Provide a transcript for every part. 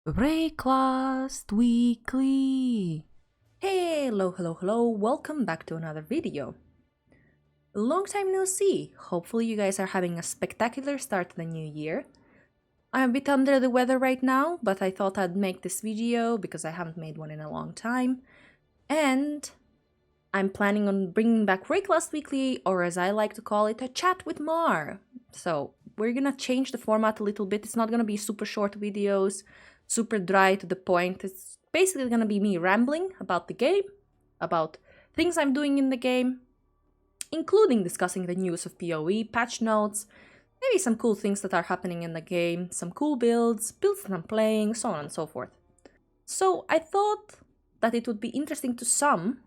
Wraeclast Weekly! Hello, welcome back to another video. Long time no see, hopefully you guys are having a spectacular start to the new year. I'm a bit under the weather right now, but I thought I'd make this video because I haven't made one in a long time. And I'm planning on bringing back Wraeclast Weekly, or as I like to call it, a chat with Mar. So we're gonna change the format a little bit. It's not gonna be super short videos, super dry to the point. It's basically gonna be me rambling about the game, about things I'm doing in the game, including discussing the news of PoE, patch notes, maybe some cool things that are happening in the game, some cool builds that I'm playing, so on and so forth. So I thought that it would be interesting to some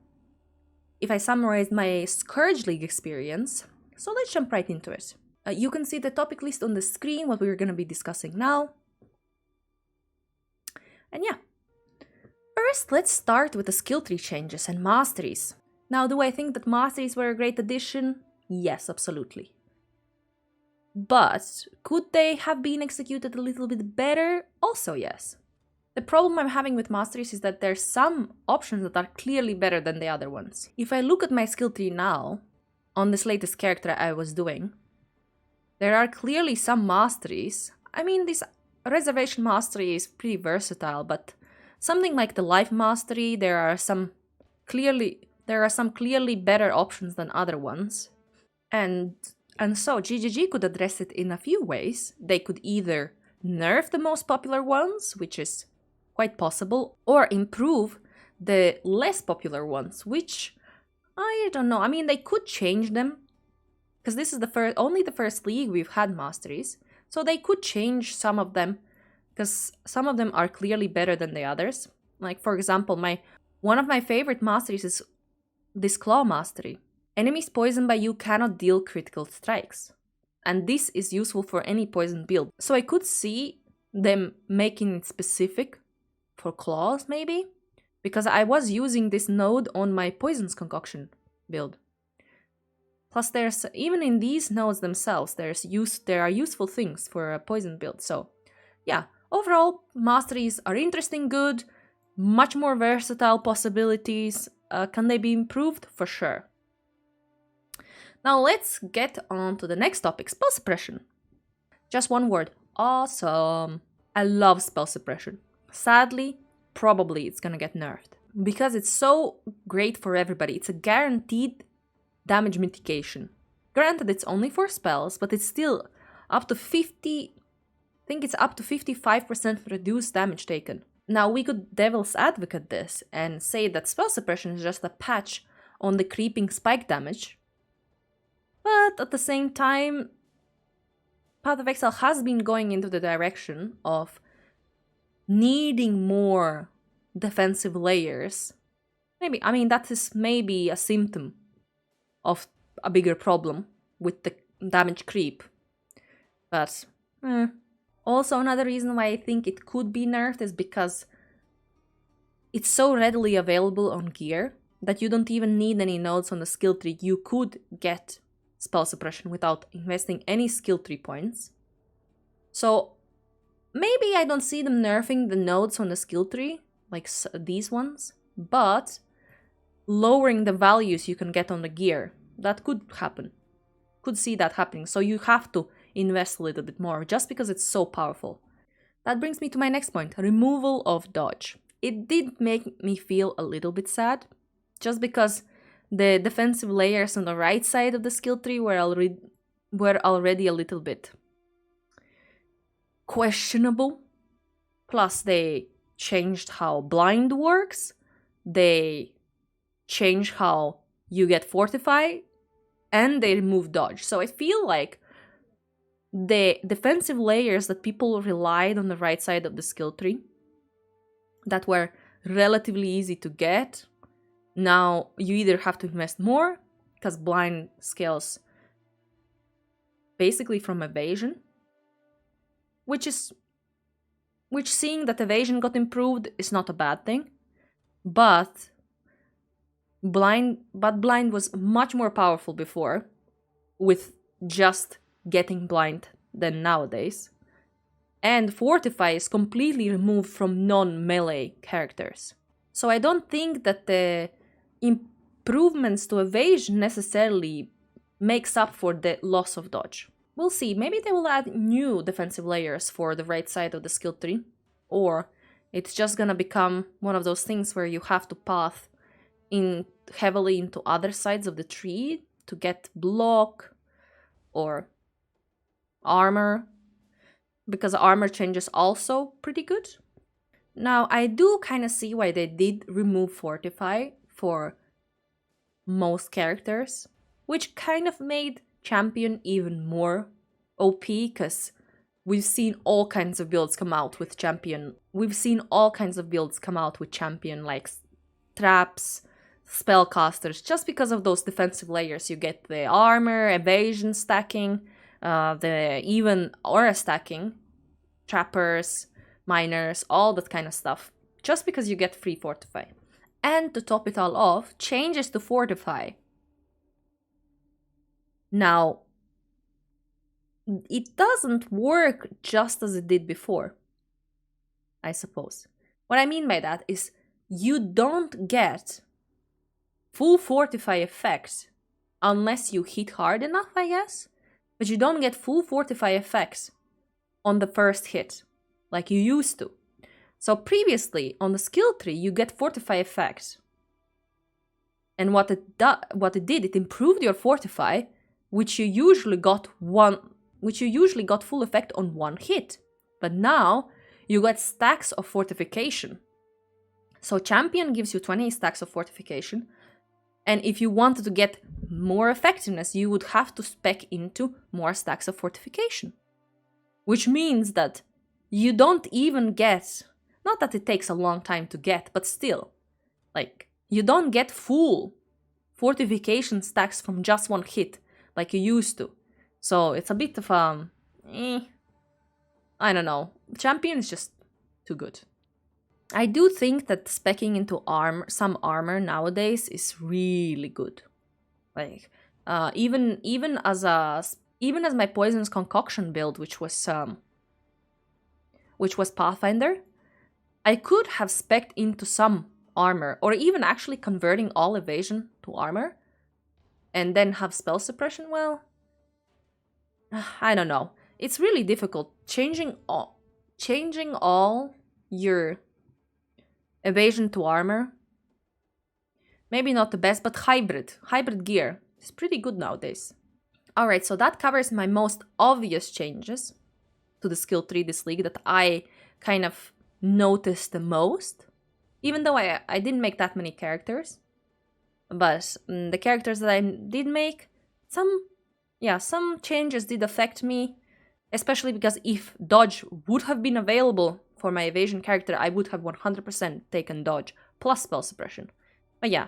if I summarized my Scourge League experience, so let's jump right into it. You can see the topic list on the screen, what we're going to be discussing now. And yeah, first let's start with the skill tree changes and Masteries. Now, do I think that Masteries were a great addition? Yes, absolutely. But could they have been executed a little bit better? Also yes. The problem I'm having with Masteries is that there's some options that are clearly better than the other ones. If I look at my skill tree now, on this latest character I was doing, there are clearly some Masteries. I mean, this Reservation Mastery is pretty versatile, but something like the Life Mastery, there are some clearly better options than other ones. And so GGG could address it in a few ways. They could either nerf the most popular ones, which is quite possible, or improve the less popular ones, which I don't know. I mean, they could change them, because this is only the first league we've had Masteries, so they could change some of them, because some of them are clearly better than the others. Like, for example, one of my favorite Masteries is this Claw Mastery. Enemies poisoned by you cannot deal critical strikes, and this is useful for any poison build. So I could see them making it specific for claws, maybe, because I was using this node on my Poisons Concoction build. Plus, there's even in these nodes themselves, there are useful things for a poison build. So, yeah, overall, Masteries are interesting, good, much more versatile possibilities. Can they be improved? For sure. Now let's get on to the next topic, Spell Suppression. Just one word, awesome. I love Spell Suppression. Sadly, probably it's gonna get nerfed, because it's so great for everybody. It's a guaranteed damage mitigation. Granted, it's only for spells, but it's still up to 55% reduced damage taken. Now, we could devil's advocate this and say that Spell Suppression is just a patch on the creeping spike damage. But at the same time, Path of Exile has been going into the direction of needing more defensive layers. That is maybe a symptom of a bigger problem with the damage creep. But also another reason why I think it could be nerfed is because it's so readily available on gear that you don't even need any nodes on the skill tree. You could get Spell Suppression without investing any skill tree points. So maybe I don't see them nerfing the nodes on the skill tree, like these ones, but lowering the values you can get on the gear. That could happen. Could see that happening. So you have to invest a little bit more just because it's so powerful. That brings me to my next point, removal of dodge. It did make me feel a little bit sad, just because the defensive layers on the right side of the skill tree were already a little bit questionable. Plus, they changed how blind works. They changed how you get Fortify, and they removed dodge. So I feel like the defensive layers that people relied on the right side of the skill tree, that were relatively easy to get, now you either have to invest more, because blind scales basically from evasion, which seeing that evasion got improved is not a bad thing, but blind was much more powerful before with just getting blind than nowadays. And Fortify is completely removed from non-melee characters. So I don't think that the improvements to evasion necessarily makes up for the loss of dodge. We'll see, maybe they will add new defensive layers for the right side of the skill tree, or it's just gonna become one of those things where you have to path in heavily into other sides of the tree to get block or armor, because armor changes also pretty good. Now, I do kind of see why they did remove Fortify for most characters, which kind of made Champion even more OP, because we've seen all kinds of builds come out with Champion. We've seen all kinds of builds come out with Champion, like traps, spellcasters, just because of those defensive layers. You get the armor, evasion stacking, the even aura stacking, trappers, miners, all that kind of stuff, just because you get free Fortify. And to top it all off, changes to Fortify. Now, it doesn't work just as it did before, I suppose. What I mean by that is you don't get full Fortify effects unless you hit hard enough, I guess. But you don't get full Fortify effects on the first hit, like you used to. So previously, on the skill tree, you get Fortify effects. And what it did, it improved your Fortify, which you usually got full effect on one hit. But now, you got stacks of fortification. So Champion gives you 20 stacks of fortification. And if you wanted to get more effectiveness, you would have to spec into more stacks of fortification. Which means that you don't even get, not that it takes a long time to get, but still, like, you don't get full fortification stacks from just one hit, like you used to. So it's a bit of I don't know. Champion is just too good. I do think that speccing into some armor nowadays is really good. Like, even as my Poison's Concoction build, which was Pathfinder, I could have specced into some armor, or even actually converting all evasion to armor, and then have spell suppression. Well, I don't know. It's really difficult changing all your evasion to armor. Maybe not the best, but hybrid gear is pretty good nowadays. Alright, so that covers my most obvious changes to the skill tree this league that I kind of noticed the most. Even though I didn't make that many characters. But the characters that I did make, some changes did affect me. Especially because if dodge would have been available for my evasion character, I would have 100% taken dodge plus spell suppression. But yeah,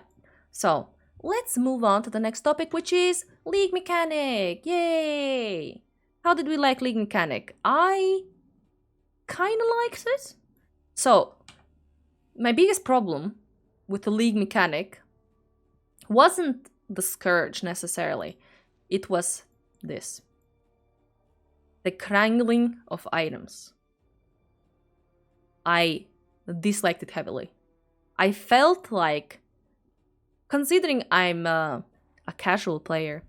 so let's move on to the next topic, which is League Mechanic. Yay! How did we like League Mechanic? I kind of liked it. So, my biggest problem with the League Mechanic wasn't the Scourge necessarily. It was this. The Krangling of items. I disliked it heavily. I felt like, considering I'm a casual player,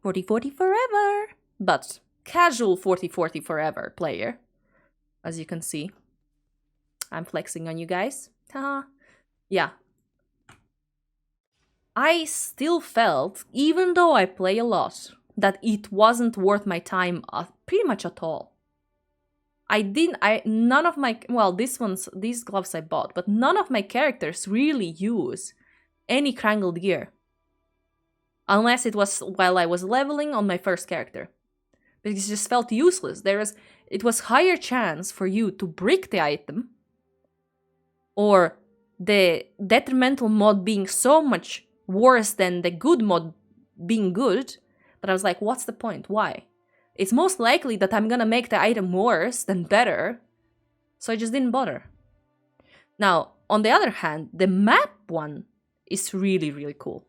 40-40 forever, but casual 40-40 forever player, as you can see. I'm flexing on you guys. Haha. Yeah. I still felt, even though I play a lot, that it wasn't worth my time pretty much at all. None of my, well, these gloves I bought, but none of my characters really use any Krangle gear. Unless it was while I was leveling on my first character. Because it just felt useless. It was higher chance for you to break the item, or the detrimental mod being so much worse than the good mod being good, that I was like, what's the point? Why? It's most likely that I'm gonna make the item worse than better, so I just didn't bother. Now, on the other hand, the map one is really, really cool.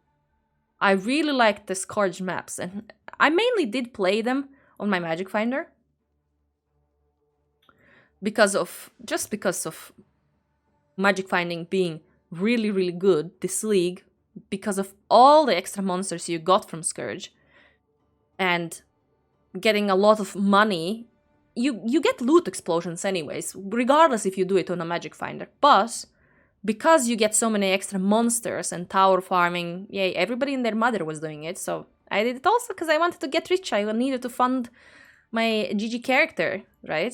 I really like the Scourge maps, and I mainly did play them on my Magic Finder. because of magic finding being really, really good this league, because of all the extra monsters you got from Scourge, and getting a lot of money. You get loot explosions anyways, regardless if you do it on a magic finder. But because you get so many extra monsters and tower farming, yay, everybody and their mother was doing it, so I did it also because I wanted to get rich. I needed to fund my GG character, right?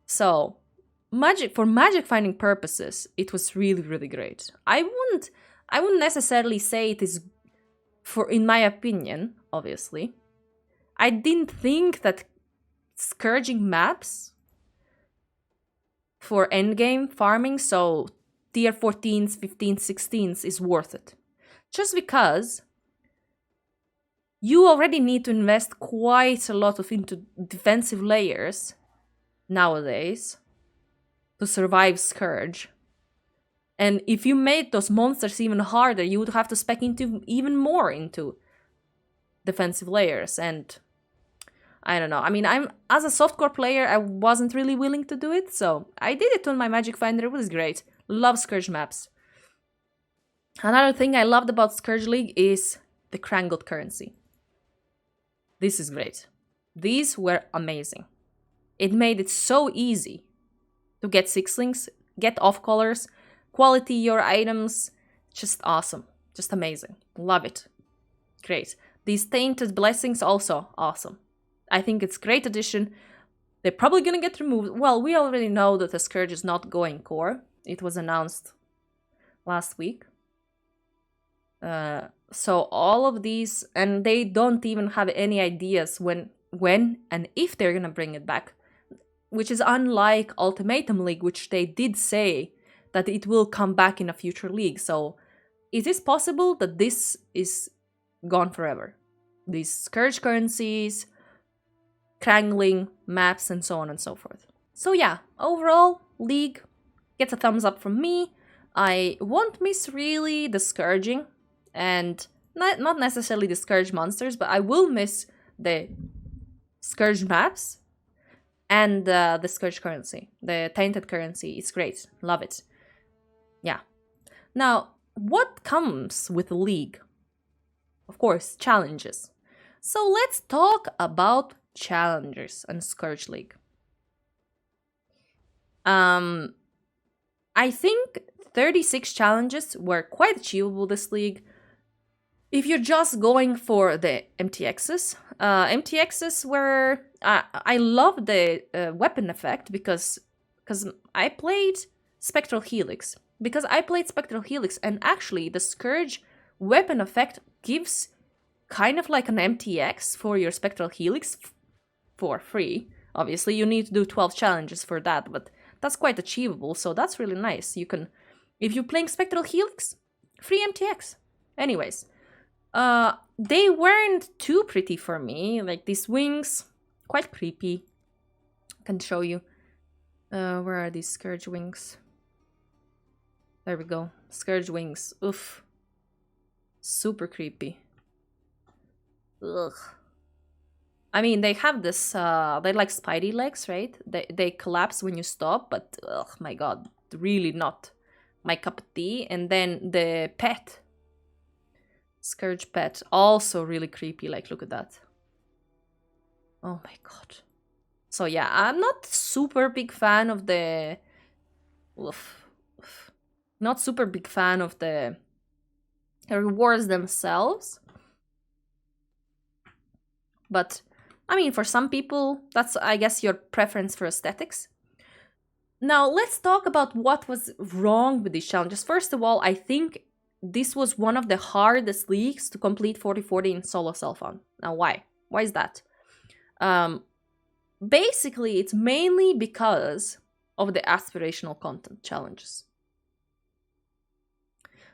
So, for magic finding purposes, it was really, really great. I wouldn't necessarily say it is, in my opinion, obviously. I didn't think that scourging maps for endgame farming, so tier 14s, 15s, 16s, is worth it. Just because you already need to invest quite a lot into defensive layers nowadays to survive Scourge. And if you made those monsters even harder, you would have to spec into even more into defensive layers. And I don't know. I mean, as a softcore player, I wasn't really willing to do it, so I did it on my magic finder. It was great. Love Scourge maps. Another thing I loved about Scourge League is the Tainted Currency. This is great. These were amazing. It made it so easy to get sixlings, get off colors, quality your items. Just awesome. Just amazing. Love it. Great. These Tainted Blessings also awesome. I think it's a great addition. They're probably gonna get removed. Well, we already know that the Scourge is not going core. It was announced last week. So all of these, and they don't even have any ideas when and if they're gonna bring it back, which is unlike Ultimatum League, which they did say that it will come back in a future league. So is it possible that this is gone forever? These Scourge currencies, Krangling, maps, and so on and so forth. So yeah, overall, League gets a thumbs up from me. I won't miss really the Scourging, and not necessarily the Scourge monsters, but I will miss the Scourge maps and the Scourge currency, the Tainted Currency. It's great. Love it. Yeah. Now, what comes with the League? Of course, challenges. So let's talk about challenges and Scourge League. I think 36 challenges were quite achievable this league. If you're just going for the MTXs, MTXs were... I love the weapon effect because I played Spectral Helix. And actually the Scourge weapon effect gives kind of like an MTX for your Spectral Helix for free. Obviously, you need to do 12 challenges for that, but that's quite achievable, so that's really nice. You can, if you're playing Spectral Helix, free MTX. Anyways, they weren't too pretty for me. Like these wings, quite creepy. I can show you. Where are these Scourge wings? There we go. Scourge wings. Oof. Super creepy. Ugh. I mean, they have this, they're like Spidey legs, right? They collapse when you stop, but oh my god, really not my cup of tea. And then the pet, Scourge pet, also really creepy, like look at that. Oh my god. So yeah, I'm not super big fan of the... Not super big fan of the rewards themselves. But, I mean, for some people, that's, I guess, your preference for aesthetics. Now, let's talk about what was wrong with these challenges. First of all, I think this was one of the hardest leagues to complete 40-40 in solo self on. Now, why? Why is that? Basically, it's mainly because of the aspirational content challenges.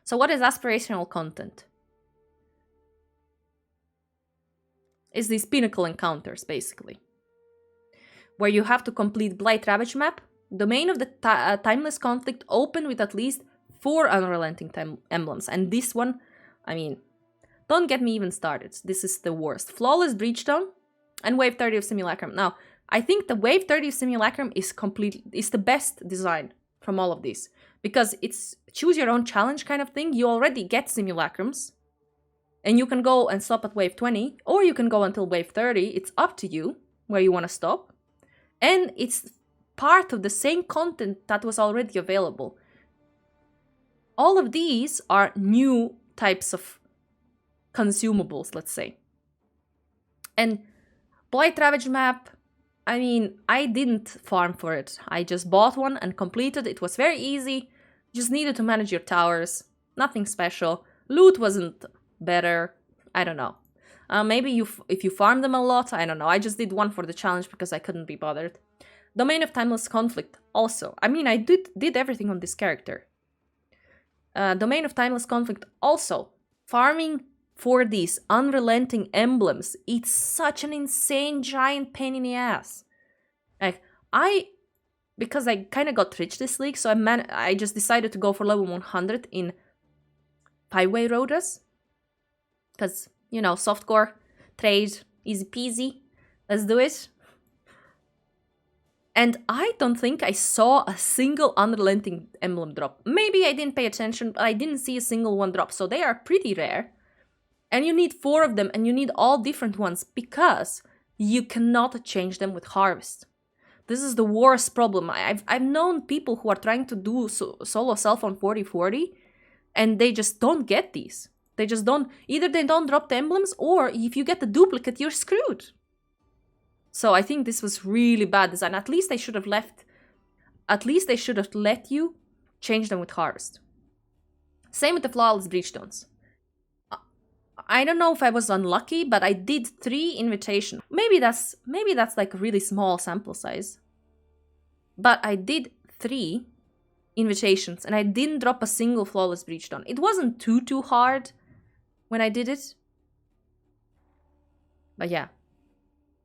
So what is aspirational content? Is these pinnacle encounters, basically. Where you have to complete Blight Ravage map, Domain of the Timeless Conflict open with at least 4 unrelenting emblems. And this one, I mean, don't get me even started. This is the worst. Flawless Breachstone and Wave 30 of Simulacrum. Now, I think the Wave 30 Simulacrum is the best design from all of these. Because it's choose your own challenge kind of thing. You already get Simulacrums. And you can go and stop at Wave 20. Or you can go until Wave 30. It's up to you where you want to stop. And it's part of the same content that was already available. All of these are new types of consumables, let's say. And Blight Ravage map, I mean, I didn't farm for it. I just bought one and completed. It was very easy. Just needed to manage your towers. Nothing special. Loot wasn't better. I don't know. Maybe if you farm them a lot, I don't know. I just did one for the challenge because I couldn't be bothered. Domain of Timeless Conflict also. I mean, I did everything on this character. Domain of Timeless Conflict also. Farming for these unrelenting emblems, it's such an insane giant pain in the ass. Like, because I kind of got rich this league, so I just decided to go for level 100 in 5-way Rhodas. Because, you know, softcore, trade, easy peasy. Let's do it. And I don't think I saw a single unrelenting emblem drop. Maybe I didn't pay attention, but I didn't see a single one drop. So they are pretty rare. And you need 4 of them, and you need all different ones because you cannot change them with Harvest. This is the worst problem. I've known people who are trying to do solo self on 40-40, and they just don't get these. They just don't. Either they don't drop the emblems, or if you get the duplicate, you're screwed. So I think this was really bad design. At least they should have let you change them with Harvest. Same with the Flawless Breachstones. I don't know if I was unlucky, but I did 3 invitations. Maybe that's like a really small sample size. But I did 3 invitations and I didn't drop a single Flawless Breachstone. It wasn't too hard when I did it. But yeah.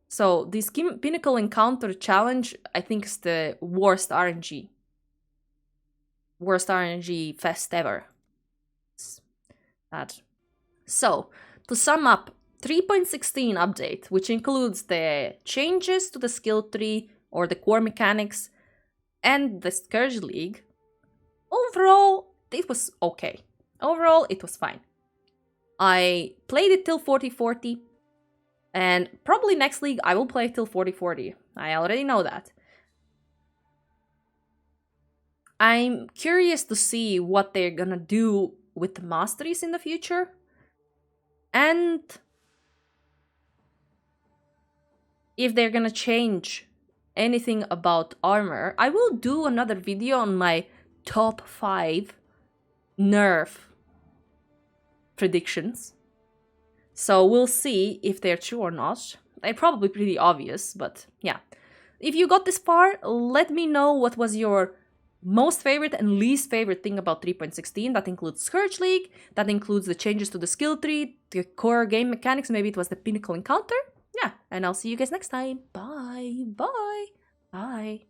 So this Pinnacle Encounter challenge, I think, is the worst RNG. Worst RNG fest ever. It's bad. So, to sum up, 3.16 update, which includes the changes to the skill tree or the core mechanics and the Scourge League. Overall, it was okay. Overall, it was fine. I played it till 40-40. And probably next league I will play till 40-40. I already know that. I'm curious to see what they're gonna do with the Masteries in the future. And if they're gonna change anything about armor. I will do another video on my top 5 nerf predictions. So we'll see if they're true or not. They're probably pretty obvious, but yeah. If you got this far, let me know what was your most favorite and least favorite thing about 3.16. That includes Scourge League, that includes the changes to the skill tree, the core game mechanics, maybe it was the Pinnacle Encounter. Yeah, and I'll see you guys next time. Bye, bye, bye.